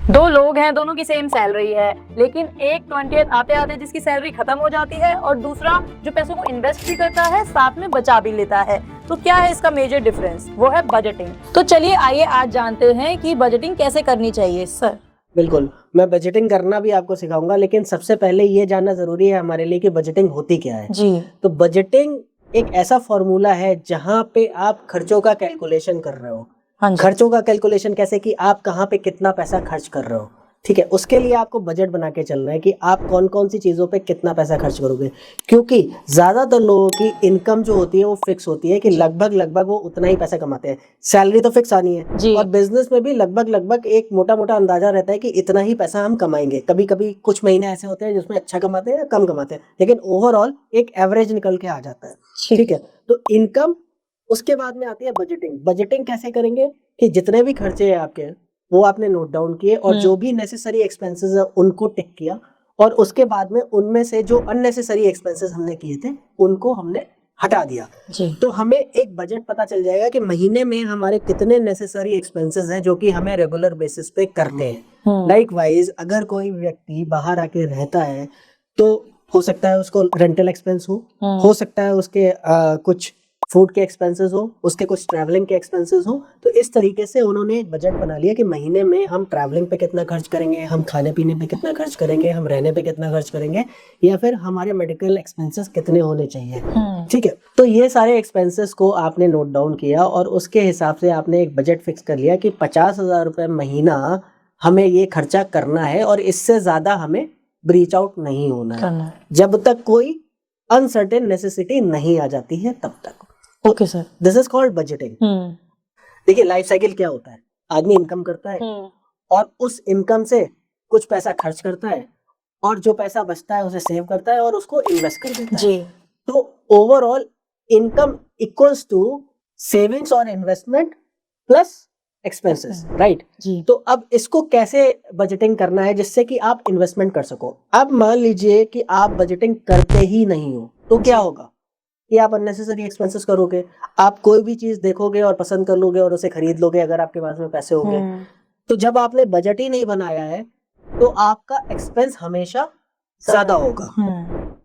दो लोग हैं, दोनों की सेम सैलरी है, लेकिन एक 20th आते आते जिसकी सैलरी खत्म हो जाती है और दूसरा जो पैसों को इन्वेस्ट भी करता है साथ में बचा भी लेता है। तो क्या है इसका मेजर डिफरेंस? वो है बजटिंग। तो चलिए आइए आज जानते हैं कि बजटिंग कैसे करनी चाहिए। सर बिल्कुल, मैं बजटिंग करना भी आपको सिखाऊंगा, लेकिन सबसे पहले ये जानना जरूरी है हमारे लिए कि बजटिंग होती क्या है। जी। तो बजटिंग एक ऐसा फॉर्मूला है जहां पे आप खर्चों का कैलकुलेशन कर रहे हो। हाँ जी। खर्चों का कैलकुलेशन कैसे कि आप कहाँ पे कितना पैसा खर्च कर रहे हो, ठीक है। उसके लिए आपको बजट बना के चलना है कि आप कौन कौन सी चीज़ों पे कितना पैसा खर्च करोगे, क्योंकि ज़्यादातर लोगों की इनकम जो होती है वो फिक्स होती है कि लगभग वो उतना ही पैसा कमाते हैं। सैलरी तो फिक्स आनी है जी। और बिजनेस में भी लगभग एक मोटा मोटा अंदाजा रहता है कि इतना ही पैसा हम कमाएंगे। कभी कभी कुछ महीने ऐसे होते हैं जिसमें अच्छा कमाते हैं या कम कमाते हैं, लेकिन ओवरऑल एक एवरेज निकल के आ जाता है, ठीक है। तो इनकम, उसके बाद में आती है बजटिंग। बजटिंग कैसे करेंगे कि जितने भी खर्चे हैं आपके वो आपने नोट डाउन किए और जो भी नेसेसरी एक्सपेंसेस है उनको टिक किया, और उसके बाद में उनमें से जो अननेसेसरी एक्सपेंसेस हमने किए थे उनको हमने हटा दिया। जी। तो हमें एक बजट पता चल जाएगा कि महीने में हमारे कितने नेसेसरी एक्सपेंसेस हैं जो कि हमें रेगुलर बेसिस पे करने हैं। लाइकवाइज अगर कोई व्यक्ति बाहर आके रहता है तो हो सकता है उसको रेंटल एक्सपेंस हो सकता है उसके कुछ फूड के एक्सपेंसेस हो, उसके कुछ ट्रैवलिंग के एक्सपेंसेस हो। तो इस तरीके से उन्होंने एक बजट बना लिया कि महीने में हम ट्रैवलिंग पे कितना खर्च करेंगे, हम खाने पीने पे कितना खर्च करेंगे, हम रहने पे कितना खर्च करेंगे, या फिर हमारे मेडिकल एक्सपेंसेस कितने होने चाहिए, ठीक है। तो ये सारे एक्सपेंसेस को आपने नोट डाउन किया और उसके हिसाब से आपने एक बजट फिक्स कर लिया कि 50,000 रुपये महीना हमें ये खर्चा करना है और इससे ज्यादा हमें ब्रीच आउट नहीं होना है जब तक कोई अनसर्टेन नेसेसिटी नहीं आ जाती है तब तक। Okay sir, this is called budgeting. देखिए लाइफ साइकिल क्या होता है, आदमी इनकम करता है और उस इनकम से कुछ पैसा खर्च करता है और जो पैसा बचता है उसे सेव करता है और उसको इन्वेस्ट कर देता है। जी। तो overall income equals to savings और इन्वेस्टमेंट प्लस एक्सपेंसेस, राइट। जी। तो अब इसको कैसे बजटिंग करना है जिससे कि आप इन्वेस्टमेंट कर सको। अब मान लीजिए कि आप बजटिंग करते ही नहीं हो तो क्या होगा कि आप अननेसेसरी एक्सपेंसेस करोगे। आप कोई भी चीज देखोगे और पसंद कर लोगे और उसे खरीद लोगे अगर आपके पास में पैसे होंगे। तो जब आपने बजट ही नहीं बनाया है तो आपका एक्सपेंस हमेशा ज्यादा होगा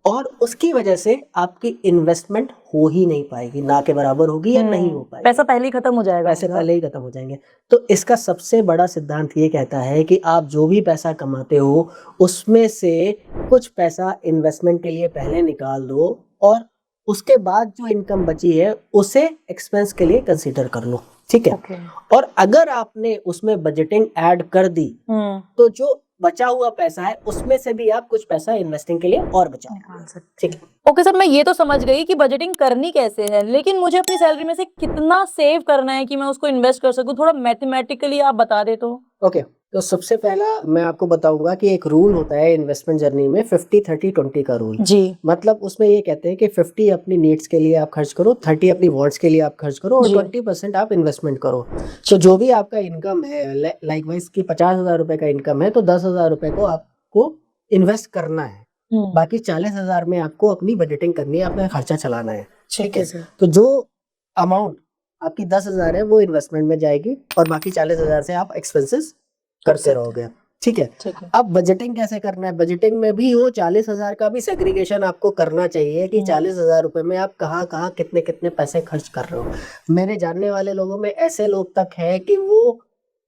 और उसकी वजह से आपकी इन्वेस्टमेंट हो ही नहीं पाएगी, ना के बराबर होगी या नहीं हो पाएगी। पैसा पहले ही खत्म हो जाएगा। पैसे पहले ही खत्म हो जाएंगे। तो इसका सबसे बड़ा सिद्धांत ये कहता है कि आप जो भी पैसा कमाते हो उसमें से कुछ पैसा इन्वेस्टमेंट के लिए पहले निकाल दो और उसके बाद जो इनकम बची है उसे एक्सपेंस के लिए कंसीडर कर लो, ठीक है। और अगर आपने उसमें बजटिंग ऐड कर दी तो जो बचा हुआ पैसा है उसमें से भी आप कुछ पैसा इन्वेस्टिंग के लिए और बचा निकाल सकते, ठीक है। ओके सर, मैं ये तो समझ गई कि बजटिंग करनी कैसे है, लेकिन मुझे अपनी सैलरी में से कितना सेव करना है कि मैं उसको इन्वेस्ट कर सकूं, थोड़ा मैथमेटिकली आप बता दे तो। ओके, तो सबसे पहला मैं आपको बताऊंगा कि एक रूल होता है इन्वेस्टमेंट जर्नी में, 50-30-20 का रूल। जी। मतलब उसमें ये कहते हैं कि 50 अपनी नीड्स के लिए आप खर्च करो, 30 अपनी वांट्स के लिए आप खर्च करो और 20% आप इन्वेस्टमेंट करो। तो जो भी आपका इनकम है, लाइकवाइज की 50,000 रुपए का इनकम है तो 10,000 रुपए को आपको इन्वेस्ट करना है, बाकी 40,000 में आपको अपनी बजटिंग करनी है, अपना खर्चा चलाना है, ठीक है। तो जो अमाउंट आपकी 10,000 है वो इन्वेस्टमेंट में जाएगी और बाकी 40,000 से आप एक्सपेंसेस करते रहोगे, ठीक है। अब बजटिंग कैसे करना है, बजटिंग में भी वो 40,000 का भी सेग्रीगेशन आपको करना चाहिए कि 40,000 रुपए में आप कहाँ कहाँ कितने कितने पैसे खर्च कर रहे हो। मेरे जानने वाले लोगों में ऐसे लोग तक है कि वो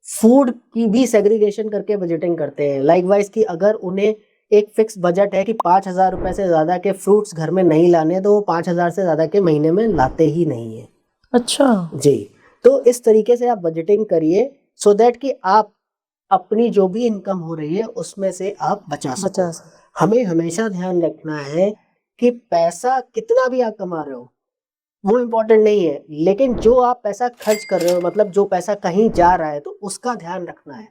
फूड की भी सेग्रीगेशन करके बजटिंग करते हैं। लाइकवाइज की अगर उन्हें एक फिक्स बजट है कि 5,000 रुपए से ज्यादा के फ्रूट्स घर में नहीं लाने तो वो 5,000 से ज्यादा के महीने में लाते ही नहीं है। अच्छा जी। तो इस तरीके से आप बजटिंग करिए सो दैट कि आप अपनी जो भी इनकम हो रही है उसमें से आप बचा सको। हमें हमेशा ध्यान रखना है कि पैसा कितना भी आप कमा रहे हो वो इम्पोर्टेंट नहीं है, लेकिन जो आप पैसा खर्च कर रहे हो, मतलब जो पैसा कहीं जा रहा है तो उसका ध्यान रखना है,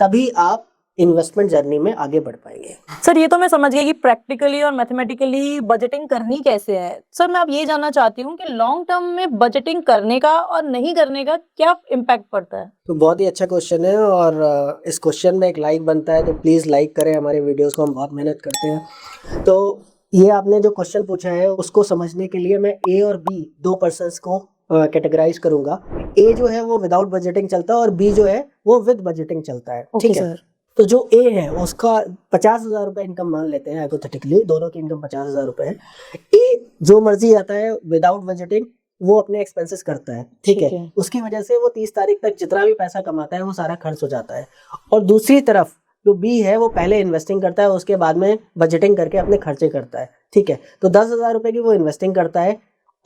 तभी आप इन्वेस्टमेंट जर्नी में आगे बढ़ पाएंगे। सर ये तो मैं समझ गई कि प्रैक्टिकली और मैथमेटिकली बजटिंग करनी कैसे है। सर मैं अब ये जानना चाहती हूँ कि लॉन्ग टर्म में बजटिंग करने का और नहीं करने का क्या इम्पैक्ट पड़ता है। तो बहुत ही अच्छा क्वेश्चन है और इस क्वेश्चन में एक लाइक बनता है, तो प्लीज लाइक करें हमारे वीडियोस को, हम बहुत मेहनत करते हैं। तो ये आपने जो क्वेश्चन पूछा है उसको समझने के लिए मैं ए और बी दो पर्सन्स को कैटेगराइज करूंगा। ए जो है वो विदाउट बजटिंग चलता है और बी जो है वो विद बजटिंग चलता है, ठीक है। तो जो ए है उसका 50,000 रुपए इनकम मान लेते हैं हाइपोथेटिकली, दोनों की इनकम 50,000 रुपए है। ए जो मर्जी आता है विदाउट बजटिंग वो अपने एक्सपेंसेस करता है, ठीक है। उसकी वजह से वो 30 तारीख तक जितना भी पैसा कमाता है वो सारा खर्च हो जाता है। और दूसरी तरफ जो बी है वो पहले इन्वेस्टिंग करता है, उसके बाद में बजटिंग करके अपने खर्चे करता है, ठीक है। तो 10,000 रुपए की वो इन्वेस्टिंग करता है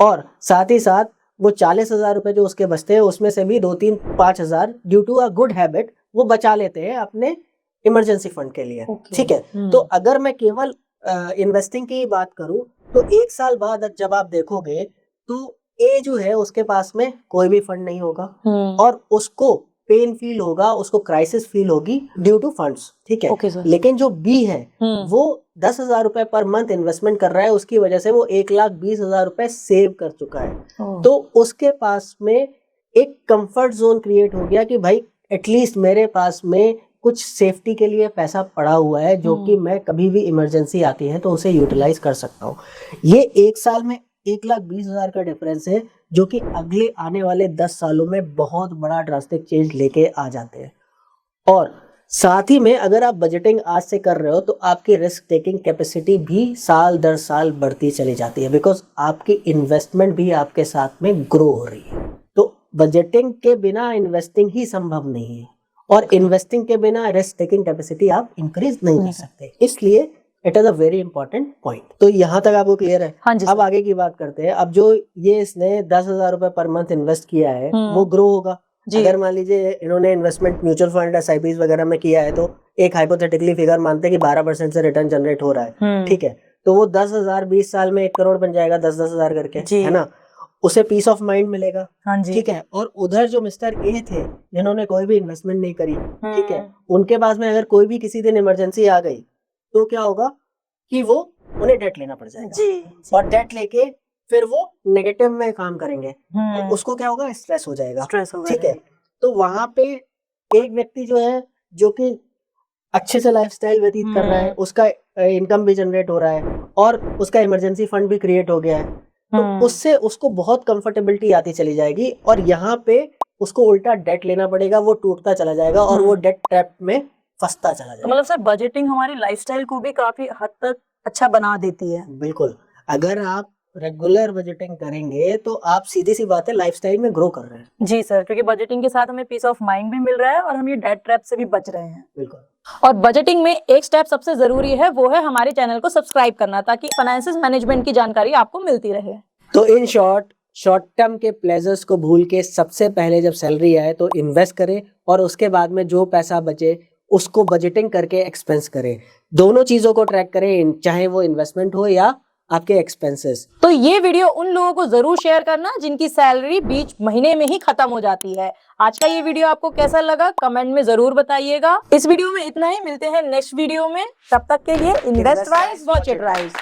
और साथ ही साथ वो 40,000 रुपए जो उसके बचते हैं उसमें से भी 2-3-5,000 due to a good habit वो बचा लेते हैं अपने इमरजेंसी फंड के लिए, ठीक है। तो अगर मैं केवल इन्वेस्टिंग की बात करूं तो 1 साल बाद जब आप देखोगे तो ए जो है उसके पास में कोई भी फंड नहीं होगा और उसको पेन फील होगा, उसको क्राइसिस फील होगी ड्यू टू फंड्स, ठीक है। लेकिन जो बी है वो 10,000 रुपए पर मंथ इन्वेस्टमेंट कर रहा है, उसकी वजह से वो 1,20,000 रुपए सेव कर चुका है। तो उसके पास में एक कंफर्ट जोन क्रिएट हो गया कि भाई एटलीस्ट मेरे पास में कुछ सेफ्टी के लिए पैसा पड़ा हुआ है जो कि मैं कभी भी इमरजेंसी आती है तो उसे यूटिलाइज कर सकता हूँ। ये 1 साल में 1,20,000 का डिफरेंस है जो कि अगले आने वाले 10 सालों में बहुत बड़ा ड्रास्टिक चेंज लेके आ जाते हैं। और साथ ही में अगर आप बजटिंग आज से कर रहे हो तो आपकी रिस्क टेकिंग कैपेसिटी भी साल दर साल बढ़ती चली जाती है, बिकॉज आपकी इन्वेस्टमेंट भी आपके साथ में ग्रो हो रही है। तो बजटिंग के बिना इन्वेस्टिंग ही संभव नहीं है और इन्वेस्टिंग के बिना रिस्क टेकिंग कैपेसिटी आप इंक्रीज नहीं कर सकते, इसलिए it is a very important point. तो यहाँ तक आपको क्लियर है? हाँ जी अब आगे की बात करते हैं। अब जो ये इसने 10,000 रुपए पर मंथ इन्वेस्ट किया है वो ग्रो होगा। अगर मान लीजिए इन्होंने इन्वेस्टमेंट म्यूचुअल फंड एसआईपीज वगैरह में किया है तो एक हाइपोथेटिकली फिगर मानते हैं कि 12% से रिटर्न जनरेट हो रहा है, ठीक है। तो वो 10,000 20 साल में 1 करोड़ बन जाएगा 10,000 करके, है ना। उसे पीस ऑफ माइंड मिलेगा, ठीक है। और उधर जो मिस्टर ए थे जिन्होंने कोई भी इन्वेस्टमेंट नहीं करी, ठीक है, उनके पास में अगर कोई भी किसी दिन इमरजेंसी आ गई तो क्या होगा कि वो उन्हें डेट लेना पड़ जाएगा और डेट लेके फिर वो नेगेटिव में काम करेंगे, तो उसको क्या होगा, स्ट्रेस हो जाएगा, ठीक है। तो वहां पे एक व्यक्ति जो है जो कि अच्छे से लाइफस्टाइल व्यतीत कर रहा है, उसका इनकम भी जनरेट हो रहा है और उसका इमरजेंसी फंड भी क्रिएट हो गया है, तो उससे उसको बहुत कंफर्टेबिलिटी आती चली जाएगी और यहाँ पे उसको उल्टा डेट लेना पड़ेगा, वो टूटता चला जाएगा और वो डेट ट्रैप में फंसता चला जाएगा। मतलब सर बजटिंग हमारी लाइफस्टाइल को भी काफी हद तक अच्छा बना देती है। बिल्कुल, अगर आप रेगुलर बजटिंग करेंगे तो आप सीधी सी बात है लाइफस्टाइल में ग्रो कर रहे हैं। जी सर, क्योंकि बजटिंग के साथ हमें पीस ऑफ माइंड भी मिल रहा है और हम ये डेट ट्रैप से भी बच रहे हैं। बिल्कुल। और बजटिंग में एक स्टेप सबसे जरूरी है, वो है हमारे चैनल को सब्सक्राइब करना, ताकि फाइनेंस मैनेजमेंट की जानकारी आपको मिलती रहे। तो इन शॉर्ट टर्म के प्लेजर्स को भूल के सबसे पहले जब सैलरी आए तो इन्वेस्ट करें और उसके बाद में जो पैसा बचे उसको बजटिंग करके एक्सपेंस करें। दोनों चीजों को ट्रैक करें, चाहे वो इन्वेस्टमेंट हो या आपके एक्सपेंसेस। तो ये वीडियो उन लोगों को जरूर शेयर करना जिनकी सैलरी बीच महीने में ही खत्म हो जाती है। आज का ये वीडियो आपको कैसा लगा कमेंट में जरूर बताइएगा। इस वीडियो में इतना ही, मिलते हैं नेक्स्ट वीडियो में। तब तक के लिए invest wise, watch it rise.